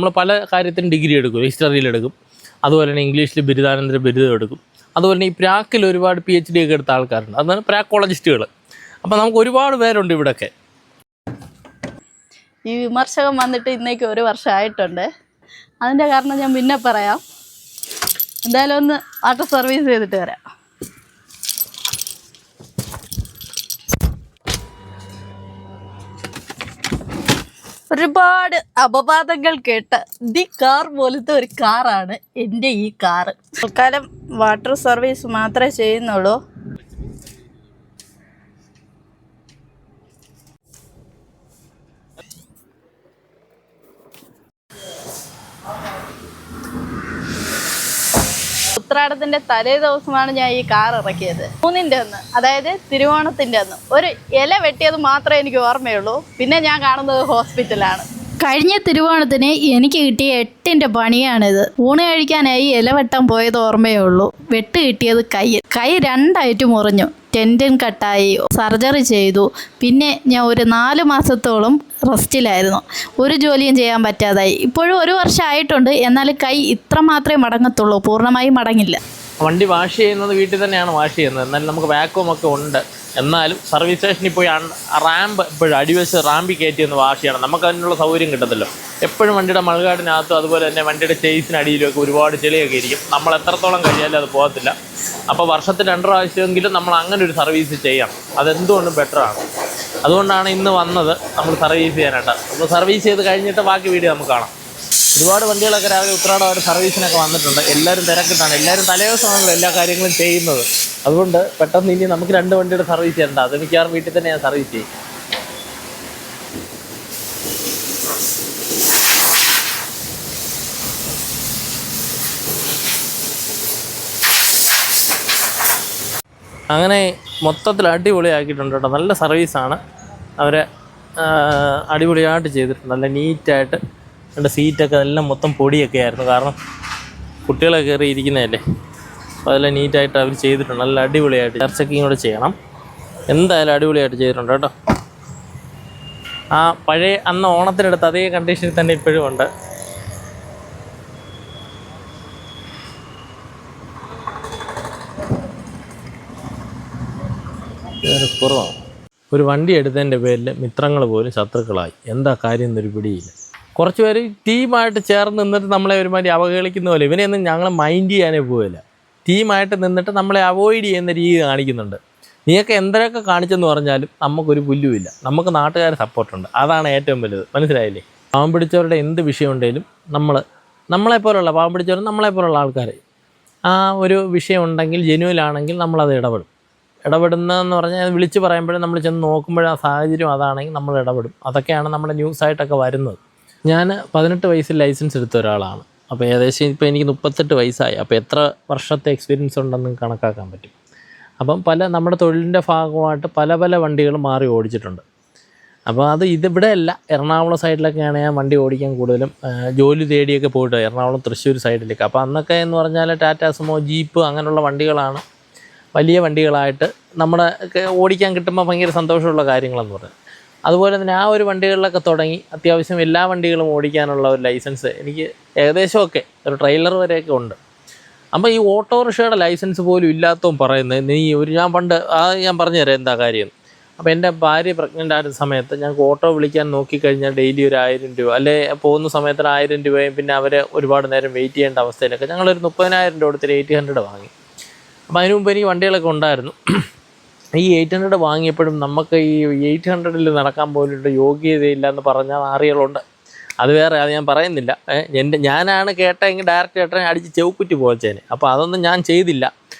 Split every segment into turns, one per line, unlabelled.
നമ്മൾ പല കാര്യത്തിനും ഡിഗ്രി എടുക്കും, ഹിസ്റ്ററിയിലെടുക്കും, അതുപോലെ തന്നെ ഇംഗ്ലീഷിൽ ബിരുദാനന്തര ബിരുദം എടുക്കും. അതുപോലെ തന്നെ ഈ പ്രാക്കിൽ ഒരുപാട് PhD ഒക്കെ എടുത്ത ആൾക്കാരുണ്ട്, അതാണ് പ്രാക്കോളജിസ്റ്റുകൾ. അപ്പോൾ നമുക്ക് ഒരുപാട് പേരുണ്ട് ഇവിടെയൊക്കെ.
ഈ വിമർശകം വന്നിട്ട് ഇന്നേക്ക് 1 വർഷമായിട്ടുണ്ട്. അതിൻ്റെ കാരണം ഞാൻ പിന്നെ പറയാം. എന്തായാലും ഒന്ന് വാട്ടർ സർവീസ് ചെയ്തിട്ട് വരാം. ഒരുപാട് അപവാദങ്ങൾ കേട്ട ദി കാർ പോലത്തെ ഒരു കാറാണ് എൻ്റെ ഈ കാറ്. തൽക്കാലം വാട്ടർ സർവീസ് മാത്രമേ ചെയ്യുന്നുള്ളൂ. ഉത്രാടത്തിൻ്റെ തലേ ദിവസമാണ് ഞാൻ ഈ കാർ ഇറക്കിയത്. 3-ൻ്റെ അന്ന്, അതായത് തിരുവോണത്തിൻ്റെ അന്ന്. ഒരു ഇല വെട്ടിയത് മാത്രമേ എനിക്ക് ഓർമ്മയുള്ളൂ. പിന്നെ ഞാൻ കാണുന്നത് ഹോസ്പിറ്റലാണ്. കഴിഞ്ഞ തിരുവോണത്തിന് എനിക്ക് കിട്ടിയ 8-ൻ്റെ പണിയാണിത്. ഊണ് കഴിക്കാനായി ഇല വെട്ടാൻ പോയത് ഓർമ്മയേ ഉള്ളൂ. വെട്ട് കിട്ടിയത് കൈ 2ആയിട്ട് മുറിഞ്ഞു. ടെൻഡൻ കട്ടായി, സർജറി ചെയ്തു. പിന്നെ ഞാൻ ഒരു 4 മാസത്തോളം റെസ്റ്റിലായിരുന്നു. ഒരു ജോലിയും ചെയ്യാൻ പറ്റാതായി. ഇപ്പോഴും 1 വർഷമായിട്ടുണ്ട്. എന്നാൽ കൈ ഇത്ര മാത്രമേ മടങ്ങത്തുള്ളൂ, പൂർണ്ണമായും മടങ്ങില്ല.
വണ്ടി വാഷ് ചെയ്യുന്നത് വീട്ടിൽ തന്നെയാണ് വാഷ് ചെയ്യുന്നത്. എന്നാലും നമുക്ക് വാക്വം ഒക്കെ ഉണ്ട്. എന്നാലും സർവീസ് സ്റ്റേഷനിൽ പോയി റാമ്പ് എപ്പോഴും അടിവശം റാമ്പിൽ കയറ്റി ഒന്ന് വാഷ് ചെയ്യണം. നമുക്ക് അതിനുള്ള സൗകര്യം കിട്ടത്തില്ലോ. എപ്പോഴും വണ്ടിയുടെ മൾകാടിനകത്തും അതുപോലെ തന്നെ വണ്ടിയുടെ ചേസിനടിയിലുമൊക്കെ ഒരുപാട് ചെളിയൊക്കെ ഇരിക്കും. നമ്മൾ എത്രത്തോളം കഴിയാലും അത് പോകത്തില്ല. അപ്പോൾ വർഷത്തിൽ 2 പ്രാവശ്യമെങ്കിലും നമ്മൾ അങ്ങനെ ഒരു സർവീസ് ചെയ്യണം. അതെന്തുകൊണ്ടും ബെറ്ററാണ്. അതുകൊണ്ടാണ് ഇന്ന് വന്നത് നമ്മൾ സർവീസ് ചെയ്യാനായിട്ട്. അപ്പോൾ സർവീസ് ചെയ്ത് കഴിഞ്ഞിട്ട് ബാക്കി വീഡിയോ നമുക്ക് കാണാം. ഒരുപാട് വണ്ടികളൊക്കെ രാവിലെ ഉത്രാടമായിട്ട് സർവീസിനൊക്കെ വന്നിട്ടുണ്ട്. എല്ലാവരും തിരക്കിട്ടാണ്. എല്ലാവരും തലേദിവസമാണല്ലോ എല്ലാ കാര്യങ്ങളും ചെയ്യുന്നത്. അതുകൊണ്ട് പെട്ടെന്ന് ഇനി നമുക്ക് 2 വണ്ടിയുടെ സർവീസ് ചെയ്യണ്ട. അത് മിക്കവാറും വീട്ടിൽ തന്നെ ഞാൻ സർവീസ് ചെയ്യും. അങ്ങനെ മൊത്തത്തിൽ അടിപൊളിയാക്കിയിട്ടുണ്ട് കേട്ടോ. നല്ല സർവീസാണ്. അവരെ അടിപൊളിയായിട്ട് ചെയ്തിട്ടുണ്ട്. നല്ല നീറ്റായിട്ട്. എൻ്റെ സീറ്റൊക്കെ എല്ലാം മൊത്തം പൊടിയൊക്കെ ആയിരുന്നു, കാരണം കുട്ടികളൊക്കെ കയറി ഇരിക്കുന്നതല്ലേ. അപ്പോൾ അതെല്ലാം നീറ്റായിട്ട് അവർ ചെയ്തിട്ടുണ്ട്. നല്ല അടിപൊളിയായിട്ട്. എയർ ചെക്കിങ് കൂടെ ചെയ്യണം. എന്തായാലും അടിപൊളിയായിട്ട് ചെയ്തിട്ടുണ്ട് കേട്ടോ. ആ പഴയ അന്ന് ഓണത്തിനെടുത്ത് അതേ കണ്ടീഷനിൽ തന്നെ ഇപ്പോഴും ഉണ്ട്. കുറവാണ്. ഒരു വണ്ടി എടുത്തതിൻ്റെ പേരിൽ മിത്രങ്ങൾ പോലും ശത്രുക്കളായി. എന്താ കാര്യം എന്നൊരു പിടിയില്ല. കുറച്ച് പേര് ടീമായിട്ട് ചേർന്ന് നിന്നിട്ട് നമ്മളെ ഒരുമാതിരി അവഹേളിക്കുന്ന പോലെ. ഇവനെയൊന്നും ഞങ്ങൾ മൈൻഡ് ചെയ്യാനേ പോവില്ല. ടീമായിട്ട് നിന്നിട്ട് നമ്മളെ അവോയ്ഡ് ചെയ്യുന്ന രീതി കാണിക്കുന്നുണ്ട്. നീയൊക്കെ എന്തൊക്കെ കാണിച്ചെന്ന് പറഞ്ഞാലും നമുക്കൊരു പുല്ലുമില്ല. നമുക്ക് നാട്ടുകാരെ സപ്പോർട്ടുണ്ട്. അതാണ് ഏറ്റവും വലുത്. മനസ്സിലായില്ലേ? പാവം പിടിച്ചവരുടെ എന്ത് വിഷയം ഉണ്ടെങ്കിലും നമ്മളെപ്പോലുള്ള പാവം പിടിച്ചവരും നമ്മളെപ്പോലുള്ള ആൾക്കാർ ആ ഒരു വിഷയം ഉണ്ടെങ്കിൽ ജെന്യുവലാണെങ്കിൽ നമ്മളത് ഇടപെടുന്നതെന്ന് പറഞ്ഞാൽ വിളിച്ച് പറയുമ്പോഴും നമ്മൾ ചെന്ന് നോക്കുമ്പോഴും ആ സാഹചര്യം അതാണെങ്കിൽ നമ്മൾ ഇടപെടും. അതൊക്കെയാണ് നമ്മുടെ ന്യൂസായിട്ടൊക്കെ വരുന്നത്. ഞാൻ 18 വയസ്സിൽ ലൈസൻസ് എടുത്ത ഒരാളാണ്. അപ്പോൾ ഏകദേശം ഇപ്പോൾ എനിക്ക് 38 വയസ്സായി. അപ്പോൾ എത്ര വർഷത്തെ എക്സ്പീരിയൻസ് ഉണ്ടെന്ന് കണക്കാക്കാൻ പറ്റും. അപ്പം നമ്മുടെ തൊഴിലിൻ്റെ ഭാഗമായിട്ട് പല വണ്ടികളും മാറി ഓടിച്ചിട്ടുണ്ട്. അപ്പോൾ ഇതിവിടെയല്ല, എറണാകുളം സൈഡിലൊക്കെയാണ് ഞാൻ വണ്ടി ഓടിക്കാൻ കൂടുതലും ജോലി തേടിയൊക്കെ പോയിട്ട് എറണാകുളം തൃശ്ശൂർ സൈഡിലേക്ക്. അപ്പോൾ അന്നൊക്കെ എന്ന് പറഞ്ഞാൽ ടാറ്റാ സുമോ, ജീപ്പ് അങ്ങനെയുള്ള വണ്ടികളാണ് വലിയ വണ്ടികളായിട്ട് നമ്മുടെ ഓടിക്കാൻ കിട്ടുമ്പോൾ ഭയങ്കര സന്തോഷമുള്ള കാര്യങ്ങളെന്ന് പറയുന്നത്. അതുപോലെ തന്നെ ആ ഒരു വണ്ടികളിലൊക്കെ തുടങ്ങി അത്യാവശ്യം എല്ലാ വണ്ടികളും ഓടിക്കാനുള്ള ഒരു ലൈസൻസ് എനിക്ക് ഏകദേശമൊക്കെ ഒരു ട്രെയിലർ വരെയൊക്കെ ഉണ്ട്. അപ്പോൾ ഈ ഓട്ടോറിക്ഷയുടെ ലൈസൻസ് പോലും ഇല്ലാത്തവൻ പറയുന്നത് ഞാൻ പറഞ്ഞു തരാം എന്താ കാര്യം. അപ്പോൾ എൻ്റെ ഭാര്യ പ്രഗ്നൻ്റ് ആയിരുന്ന സമയത്ത് ഞങ്ങൾക്ക് ഓട്ടോ വിളിക്കാൻ നോക്കിക്കഴിഞ്ഞാൽ ഡെയിലി ഒരു 1000 രൂപ, അല്ലെ പോകുന്ന സമയത്ത് 1000 രൂപയും പിന്നെ അവരെ ഒരുപാട് നേരം വെയിറ്റ് ചെയ്യേണ്ട അവസ്ഥയിലൊക്കെ ഞങ്ങളൊരു 30,000 രൂപ കൊടുത്തിട്ട് 800 വാങ്ങി. അപ്പോൾ അതിന് മുമ്പ് എനിക്ക് വണ്ടികളൊക്കെ ഉണ്ടായിരുന്നു. ഈ 800 വാങ്ങിയപ്പോഴും നമുക്ക് ഈ 800-ൽ നടക്കാൻ പോലും യോഗ്യതയില്ല എന്ന് പറഞ്ഞാൽ ആറികളുണ്ട്. അത് ഞാൻ പറയുന്നില്ല. ഞാനാണ് കേട്ടെങ്കിൽ ഡയറക്റ്റ് കേട്ടെ അടിച്ച് ചെവുക്കുറ്റി പോച്ചേനെ. അപ്പോൾ അതൊന്നും ഞാൻ ചെയ്തില്ല.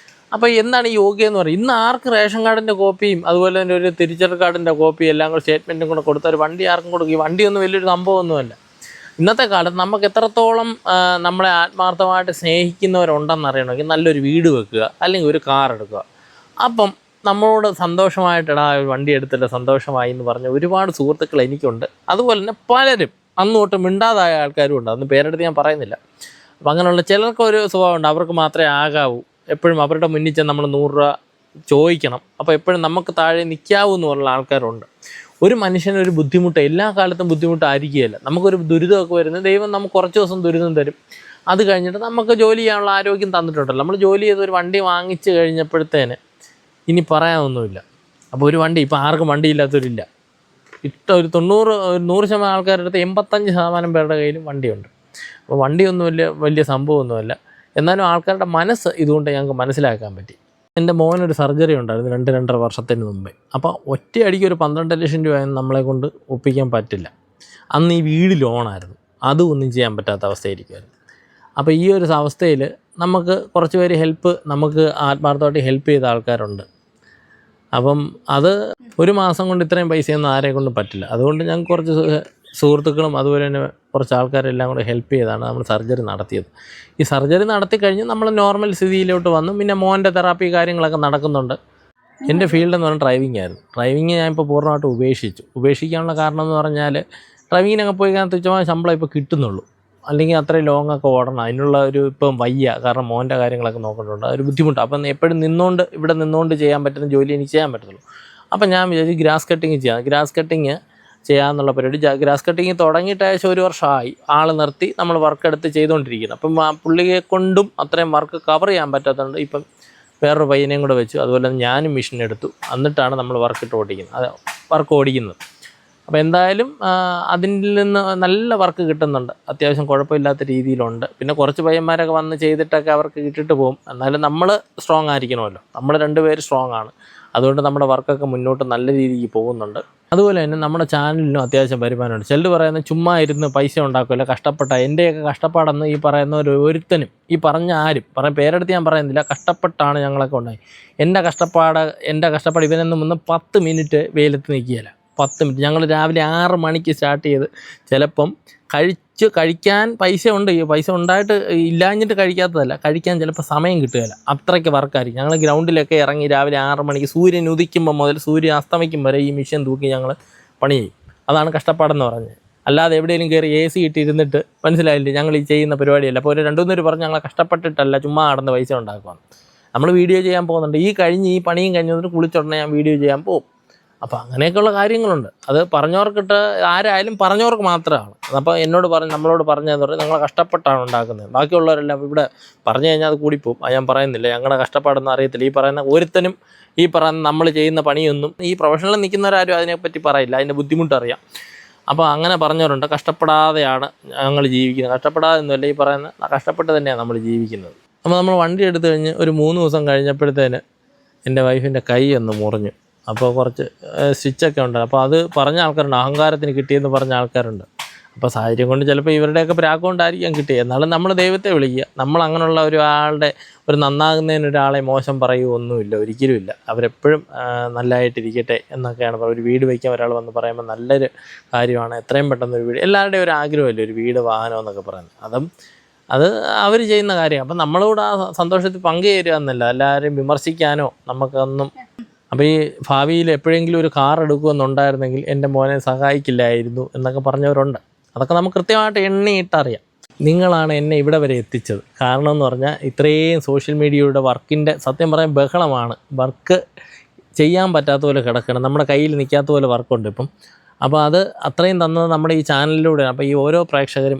അപ്പോൾ എന്താണ് ഈ യോഗ്യ എന്ന് പറയുന്നത്? ഇന്ന് ആർക്ക് റേഷൻ കാർഡിൻ്റെ കോപ്പിയും അതുപോലെ തന്നെ ഒരു തിരിച്ചറിയൽ കാർഡിൻ്റെ കോപ്പിയും എല്ലാം കൂടെ സ്റ്റേറ്റ്മെൻറ്റും കൂടെ കൊടുത്ത ഒരു വണ്ടി ആർക്കും കൊടുക്കും. ഈ വണ്ടിയൊന്നും വലിയൊരു സംഭവമൊന്നുമല്ല. ഇന്നത്തെ കാലത്ത് നമുക്ക് എത്രത്തോളം നമ്മളെ ആത്മാർത്ഥമായിട്ട് സ്നേഹിക്കുന്നവരുണ്ടെന്ന് അറിയണമെങ്കിൽ നല്ലൊരു വീട് വെക്കുക, അല്ലെങ്കിൽ ഒരു കാർ എടുക്കുക. അപ്പം നമ്മളോട് സന്തോഷമായിട്ടിടാ വണ്ടി എടുത്തിട്ട് സന്തോഷമായി എന്ന് പറഞ്ഞ ഒരുപാട് സുഹൃത്തുക്കൾ എനിക്കുണ്ട്. അതുപോലെ തന്നെ പലരും അന്നോട്ട് മിണ്ടാതായ ആൾക്കാരും ഉണ്ട്. അതൊന്നും പേരെടുത്ത് ഞാൻ പറയുന്നില്ല. അപ്പം അങ്ങനെയുള്ള ചിലർക്കൊരു സ്വഭാവമുണ്ട്, അവർക്ക് മാത്രമേ ആകാവൂ. എപ്പോഴും അവരുടെ മുന്നിൽ ചെന്ന് നമ്മൾ 100 രൂപ ചോദിക്കണം. അപ്പോൾ എപ്പോഴും നമുക്ക് താഴെ നിൽക്കാവൂ എന്ന് പറഞ്ഞുള്ള ആൾക്കാരുണ്ട്. ഒരു മനുഷ്യനൊരു ബുദ്ധിമുട്ട് എല്ലാ കാലത്തും ബുദ്ധിമുട്ടായിരിക്കുകയില്ല. നമുക്കൊരു ദുരിതമൊക്കെ വരുന്നത് ദൈവം നമുക്ക് കുറച്ച് ദിവസം ദുരിതം തരും. അത് കഴിഞ്ഞിട്ട് നമുക്ക് ജോലി ചെയ്യാനുള്ള ആരോഗ്യം തന്നിട്ടുണ്ടല്ലോ. നമ്മൾ ജോലി ചെയ്ത് ഒരു വണ്ടി വാങ്ങിച്ച് കഴിഞ്ഞപ്പോഴത്തേന് ഇനി പറയാനൊന്നുമില്ല. അപ്പോൾ ഒരു വണ്ടി ഇപ്പോൾ ആർക്കും വണ്ടിയില്ലാത്തവരില്ല. ഒരു 100% ആൾക്കാരുടെ അടുത്ത് 85% പേരുടെ കയ്യിലും വണ്ടിയുണ്ട്. അപ്പോൾ വണ്ടിയൊന്നും വലിയ സംഭവമൊന്നുമല്ല. എന്നാലും ആൾക്കാരുടെ മനസ്സ് ഇതുകൊണ്ട് ഞങ്ങൾക്ക് മനസ്സിലാക്കാൻ പറ്റി. എൻ്റെ മോനൊരു സർജറി ഉണ്ടായിരുന്നു 2-2.5 വർഷത്തിന് മുമ്പേ. അപ്പോൾ ഒറ്റയടിക്ക് ഒരു 12 ലക്ഷം രൂപയൊന്നും നമ്മളെ കൊണ്ട് ഒപ്പിക്കാൻ പറ്റില്ല. അന്ന് ഈ വീട് ലോണായിരുന്നു, അതും ഒന്നും ചെയ്യാൻ പറ്റാത്ത അവസ്ഥയായിരിക്കുമായിരുന്നു. അപ്പോൾ ഈ ഒരു അവസ്ഥയിൽ നമുക്ക് കുറച്ച് പേര് നമുക്ക് ആത്മാർത്ഥമായിട്ട് ഹെൽപ്പ് ചെയ്ത ആൾക്കാരുണ്ട്. അപ്പം അത് ഒരു മാസം കൊണ്ട് ഇത്രയും പൈസയൊന്നും ആരെ കൊണ്ടും പറ്റില്ല. അതുകൊണ്ട് ഞങ്ങൾക്ക് കുറച്ച് സുഹൃത്തുക്കളും അതുപോലെ തന്നെ കുറച്ച് ആൾക്കാരെല്ലാം കൂടെ ഹെൽപ്പ് ചെയ്താണ് നമ്മൾ സർജറി നടത്തിയത്. ഈ സർജറി നടത്തി കഴിഞ്ഞ് നമ്മൾ നോർമൽ സ്ഥിതിയിലോട്ട് വന്നു. പിന്നെ മോൻ്റെ തെറാപ്പി കാര്യങ്ങളൊക്കെ നടക്കുന്നുണ്ട്. എൻ്റെ ഫീൽഡ് എന്ന് പറഞ്ഞാൽ ഡ്രൈവിംഗ് ആയിരുന്നു. ഡ്രൈവിംഗ് ഞാനിപ്പോൾ പൂർണ്ണമായിട്ട് ഉപേക്ഷിക്കാനുള്ള കാരണം എന്ന് പറഞ്ഞാൽ ഡ്രൈവിങ്ങിനൊക്കെ പോയി കഴിഞ്ഞാൽ തുച്ഛമായ ശമ്പളം ഇപ്പോൾ കിട്ടുന്നുള്ളൂ. അല്ലെങ്കിൽ അത്രയും ലോങ്ങൊക്കെ ഓടണം. അതിനുള്ള ഇപ്പം വയ്യ, കാരണം മോൻ്റെ കാര്യങ്ങളൊക്കെ നോക്കുന്നുണ്ട്. അതൊരു ബുദ്ധിമുട്ടാണ്. അപ്പം എപ്പോഴും ഇവിടെ നിന്നുകൊണ്ട് ചെയ്യാൻ പറ്റുന്ന ജോലി എനിക്ക് ചെയ്യാൻ പറ്റുള്ളൂ. അപ്പം ഞാൻ വിചാരിച്ചു ഗ്രാസ് കട്ടിങ് ചെയ്യാമെന്നുള്ള പരിപാടി. ഗ്രാസ് കട്ടിങ് തുടങ്ങിയിട്ട് ഏകദേശം 1 വർഷമായി. ആൾ നിർത്തി നമ്മൾ വർക്ക് എടുത്ത് ചെയ്തുകൊണ്ടിരിക്കുന്നത്. അപ്പം പുള്ളിയെ കൊണ്ടും അത്രയും വർക്ക് കവർ ചെയ്യാൻ പറ്റാത്തതുകൊണ്ട് ഇപ്പം വേറൊരു പയ്യനെയും കൂടെ വെച്ചു. അതുപോലെ തന്നെ ഞാനും മെഷീൻ എടുത്തു. എന്നിട്ടാണ് നമ്മൾ വർക്ക് ഓടിക്കുന്നത്. അപ്പോൾ എന്തായാലും അതിൽ നിന്ന് നല്ല വർക്ക് കിട്ടുന്നുണ്ട്. അത്യാവശ്യം കുഴപ്പമില്ലാത്ത രീതിയിലുണ്ട്. പിന്നെ കുറച്ച് പയ്യന്മാരൊക്കെ വന്ന് ചെയ്തിട്ടൊക്കെ അവർക്ക് കിട്ടിയിട്ട് പോകും. എന്നാലും നമ്മൾ സ്ട്രോങ് ആയിരിക്കണമല്ലോ. നമ്മൾ 2 പേര് സ്ട്രോങ് ആണ്. അതുകൊണ്ട് നമ്മുടെ വർക്കൊക്കെ മുന്നോട്ട് നല്ല രീതിക്ക് പോകുന്നുണ്ട്. അതുപോലെ തന്നെ നമ്മുടെ ചാനലിനും അത്യാവശ്യം വരുമാനമുണ്ട്. ചിലർ പറയുന്നത് ചുമ്മാ ഇരുന്ന് പൈസ ഉണ്ടാക്കുമല്ലോ, കഷ്ടപ്പെട്ട എൻ്റെയൊക്കെ കഷ്ടപ്പാടെന്ന് ഈ പറയുന്ന ഒരുത്തനും ഈ പറഞ്ഞ ആരും പേരെടുത്ത് ഞാൻ പറയുന്നില്ല, കഷ്ടപ്പെട്ടാണ് ഞങ്ങളൊക്കെ ഉണ്ടായി. എൻ്റെ കഷ്ടപ്പാട് ഇവനൊന്നും മുന്ന് 10 മിനിറ്റ് വെയിലത്ത് നിൽക്കുകയില്ല. 10 മിനിറ്റ്. ഞങ്ങൾ രാവിലെ 6 മണിക്ക് സ്റ്റാർട്ട് ചെയ്ത് ചിലപ്പം കഴിക്കാൻ പൈസ ഉണ്ട്. ഈ പൈസ ഉണ്ടായിട്ട് ഇല്ലാഞ്ഞിട്ട് കഴിക്കാത്തതല്ല, കഴിക്കാൻ ചിലപ്പോൾ സമയം കിട്ടുകയില്ല. അത്രയ്ക്ക് വർക്കായിരിക്കും. ഞങ്ങൾ ഗ്രൗണ്ടിലൊക്കെ ഇറങ്ങി രാവിലെ 6 മണിക്ക് സൂര്യൻ ഉദിക്കുമ്പോൾ മുതൽ സൂര്യൻ അസ്തമിക്കും വരെ ഈ മെഷീൻ തൂക്കി ഞങ്ങൾ പണി ചെയ്യും. അതാണ് കഷ്ടപ്പാടെന്ന് പറഞ്ഞത്. അല്ലാതെ എവിടെയെങ്കിലും കയറി AC ഇട്ടിരുന്നിട്ട് മനസ്സിലായില്ലേ ഞങ്ങൾ ഈ ചെയ്യുന്ന പരിപാടിയല്ല. അപ്പോൾ ഒരു 2-3 പേര് പറഞ്ഞ് ഞങ്ങൾ കഷ്ടപ്പെട്ടിട്ടല്ല, ചുമ്മാ നടന്ന് പൈസ ഉണ്ടാക്കുവാണ്. നമ്മൾ വീഡിയോ ചെയ്യാൻ പോകുന്നുണ്ട്. ഈ പണിയും കഴിഞ്ഞ് വന്നിട്ട് കുളിച്ചുടനെ ഞാൻ വീഡിയോ ചെയ്യാൻ പോകും. അപ്പോൾ അങ്ങനെയൊക്കെയുള്ള കാര്യങ്ങളുണ്ട്. അത് ആരായാലും പറഞ്ഞവർക്ക് മാത്രമാണ്. അപ്പോൾ നമ്മളോട് പറഞ്ഞതെന്ന് പറഞ്ഞാൽ ഞങ്ങൾ കഷ്ടപ്പെട്ടാണ് ഉണ്ടാക്കുന്നത്. ബാക്കിയുള്ളവരെല്ലാം ഇവിടെ പറഞ്ഞു കഴിഞ്ഞാൽ അത് കൂടിപ്പോവും. അത് ഞാൻ പറയുന്നില്ല. ഞങ്ങളുടെ കഷ്ടപ്പാടൊന്നും അറിയത്തില്ല. ഈ പറയുന്ന ഒരുത്തനും ഈ പറയുന്ന നമ്മൾ ചെയ്യുന്ന പണിയൊന്നും ഈ പ്രൊഫഷണലിൽ നിൽക്കുന്നവരാരും അതിനെപ്പറ്റി പറയില്ല. അതിൻ്റെ ബുദ്ധിമുട്ടറിയാം. അപ്പോൾ അങ്ങനെ പറഞ്ഞവരുണ്ട്. കഷ്ടപ്പെടാതെയാണ് ഞങ്ങൾ ജീവിക്കുന്നത്. കഷ്ടപ്പെടാതെയൊന്നുമല്ല, ഈ പറയുന്ന കഷ്ടപ്പെട്ട് തന്നെയാണ് നമ്മൾ ജീവിക്കുന്നത്. അപ്പോൾ നമ്മൾ വണ്ടി എടുത്തു കഴിഞ്ഞ് ഒരു 3 ദിവസം കഴിഞ്ഞപ്പോഴത്തേന് എൻ്റെ വൈഫിൻ്റെ കൈ ഒന്ന് മുറിഞ്ഞു. അപ്പോൾ കുറച്ച് സ്റ്റിച്ചൊക്കെ ഉണ്ട്. അപ്പോൾ അത് പറഞ്ഞ ആൾക്കാരുണ്ട്, അഹങ്കാരത്തിന് കിട്ടിയെന്ന് പറഞ്ഞ ആൾക്കാരുണ്ട്. അപ്പോൾ സാഹചര്യം കൊണ്ട് ചിലപ്പോൾ ഇവരുടെയൊക്കെ പ്രാക്കൊണ്ടായിരിക്കാം കിട്ടിയത്. എന്നാലും നമ്മൾ ദൈവത്തെ വിളിക്കുക. നമ്മൾ അങ്ങനെയുള്ള ഒരാളുടെ നന്നാകുന്നതിന് ഒരാളെ മോശം പറയുകയൊന്നുമില്ല, ഒരിക്കലുമില്ല. അവരെപ്പോഴും നല്ലതായിട്ടിരിക്കട്ടെ എന്നൊക്കെയാണ് പറയുന്നത്. ഒരു വീട് വയ്ക്കാൻ ഒരാൾ വന്ന് പറയുമ്പോൾ നല്ലൊരു കാര്യമാണ്. എത്രയും പെട്ടെന്ന് ഒരു വീട്, എല്ലാവരുടെയും ഒരു ആഗ്രഹമല്ലേ ഒരു വീട്, വാഹനം എന്നൊക്കെ പറയുന്നത്. അത് അവർ ചെയ്യുന്ന കാര്യം. അപ്പം നമ്മളോട് ആ സന്തോഷത്തിൽ പങ്കുചേരുക എന്നല്ല, എല്ലാവരെയും വിമർശിക്കാനോ നമുക്കൊന്നും. അപ്പോൾ ഈ ഭാവിയിൽ എപ്പോഴെങ്കിലും ഒരു കാർ എടുക്കുമെന്നുണ്ടായിരുന്നെങ്കിൽ എൻ്റെ മോനെ സഹായിക്കില്ലായിരുന്നു എന്നൊക്കെ പറഞ്ഞവരുണ്ട്. അതൊക്കെ നമുക്ക് കൃത്യമായിട്ട് എണ്ണിയിട്ടറിയാം. നിങ്ങളാണ് എന്നെ ഇവിടെ വരെ എത്തിച്ചത്. കാരണം എന്ന് പറഞ്ഞാൽ ഇത്രയും സോഷ്യൽ മീഡിയയുടെ വർക്കിൻ്റെ സത്യം പറയാൻ ബഹളമാണ്. വർക്ക് ചെയ്യാൻ പറ്റാത്ത പോലെ കിടക്കണം, നമ്മുടെ കയ്യിൽ നിൽക്കാത്ത പോലെ വർക്കുണ്ട് ഇപ്പം. അപ്പോൾ അത് അത്രയും തന്നത് നമ്മുടെ ഈ ചാനലിലൂടെയാണ്. അപ്പോൾ ഈ ഓരോ പ്രേക്ഷകരും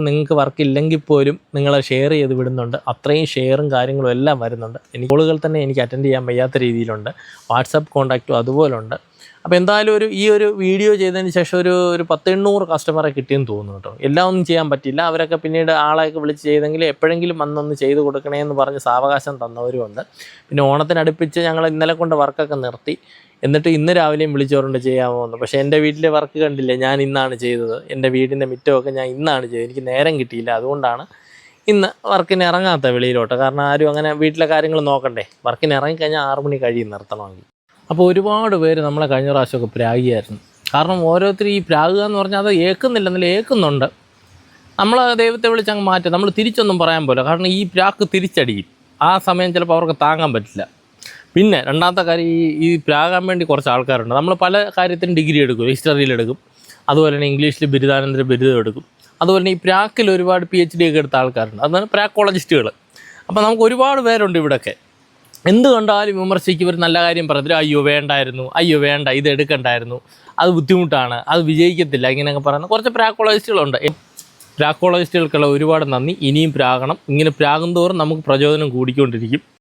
നിങ്ങൾക്ക് വർക്ക് ഇല്ലെങ്കിൽ പോലും നിങ്ങളെ ഷെയർ ചെയ്ത് വിടുന്നുണ്ട്. അത്രയും ഷെയറും കാര്യങ്ങളും എല്ലാം വരുന്നുണ്ട്. കോളുകൾ തന്നെ എനിക്ക് അറ്റൻഡ് ചെയ്യാൻ വയ്യാത്ത രീതിയിലുണ്ട്. വാട്സപ്പ് കോൺടാക്റ്റും അതുപോലുണ്ട്. അപ്പോൾ എന്തായാലും ഈ ഒരു വീഡിയോ ചെയ്തതിന് ശേഷം ഒരു 10-800 കസ്റ്റമറെ കിട്ടിയെന്ന് തോന്നുന്നു കേട്ടോ. എല്ലാം ഒന്നും ചെയ്യാൻ പറ്റില്ല. അവരൊക്കെ പിന്നീട് ആളെയൊക്കെ വിളിച്ച് ചെയ്തെങ്കിൽ എപ്പോഴെങ്കിലും വന്നൊന്ന് ചെയ്ത് കൊടുക്കണേ എന്ന് പറഞ്ഞ് സാവകാശം തന്നവരുമുണ്ട്. പിന്നെ ഓണത്തിനടുപ്പിച്ച് ഞങ്ങൾ ഇന്നലെ കൊണ്ട് വർക്കൊക്കെ നിർത്തി. എന്നിട്ട് ഇന്ന് രാവിലെയും വിളിച്ചവരുണ്ട് ചെയ്യാമോ എന്ന്. പക്ഷേ എൻ്റെ വീട്ടിലെ വർക്ക് കണ്ടില്ലേ, ഞാൻ ഇന്നാണ് ചെയ്തത്. എൻ്റെ വീടിൻ്റെ മുറ്റമൊക്കെ ഞാൻ ഇന്നാണ് ചെയ്തത്. എനിക്ക് നേരം കിട്ടിയില്ല. അതുകൊണ്ടാണ് ഇന്ന് വർക്കിന് ഇറങ്ങാത്ത വെളിയിലോട്ട്. കാരണം ആരും അങ്ങനെ വീട്ടിലെ കാര്യങ്ങൾ നോക്കണ്ടേ. വർക്കിന് ഇറങ്ങിക്കഴിഞ്ഞാൽ 6 മണി കഴിയും നിർത്തണമെങ്കിൽ. അപ്പോൾ ഒരുപാട് പേര് നമ്മളെ കഴിഞ്ഞ പ്രാവശ്യമൊക്കെ പ്രാഗിയായിരുന്നു. കാരണം ഓരോരുത്തർ ഈ പ്രാഗുക എന്ന് പറഞ്ഞാൽ അത് ഏൽക്കുന്നില്ലെന്നല്ല, ഏൽക്കുന്നുണ്ട്. നമ്മൾ ദൈവത്തെ വിളിച്ചങ്ങ് മാറ്റും. നമ്മൾ തിരിച്ചൊന്നും പറയാൻ പോലെ. കാരണം ഈ പ്രാക്ക് തിരിച്ചടിക്കും. ആ സമയം ചിലപ്പോൾ അവർക്ക് താങ്ങാൻ പറ്റില്ല. പിന്നെ രണ്ടാമത്തെ കാര്യം, ഈ പ്രാകാൻ വേണ്ടി കുറച്ച് ആൾക്കാരുണ്ട്. നമ്മൾ പല കാര്യത്തിനും ഡിഗ്രി എടുക്കും, ഹിസ്റ്ററിയിലെടുക്കും, അതുപോലെ തന്നെ ഇംഗ്ലീഷിൽ ബിരുദാനന്തര ബിരുദം എടുക്കും. അതുപോലെ തന്നെ ഈ പ്രാക്കിൽ ഒരുപാട് PhD ഒക്കെ എടുത്ത ആൾക്കാരുണ്ട്. അതാണ് പ്രാക്കോളജിസ്റ്റുകൾ. അപ്പോൾ നമുക്ക് ഒരുപാട് പേരുണ്ട് ഇവിടെയൊക്കെ. എന്ത് കണ്ടാലും വിമർശിക്കും, ഒരു നല്ല കാര്യം പറഞ്ഞിട്ട് അയ്യോ വേണ്ടായിരുന്നു, അയ്യോ വേണ്ട, ഇത് എടുക്കണ്ടായിരുന്നു, അത് ബുദ്ധിമുട്ടാണ്, അത് വിജയിക്കത്തില്ല, ഇങ്ങനെയൊക്കെ പറയുന്ന കുറച്ച് പ്രാക്കോളജിസ്റ്റുകളുണ്ട്. പ്രാക്കോളജിസ്റ്റുകൾക്കുള്ള ഒരുപാട് നന്ദി. ഇനിയും പ്രാകണം. ഇങ്ങനെ പ്രാകും തോറും നമുക്ക് പ്രചോദനം കൂടിക്കൊണ്ടിരിക്കും.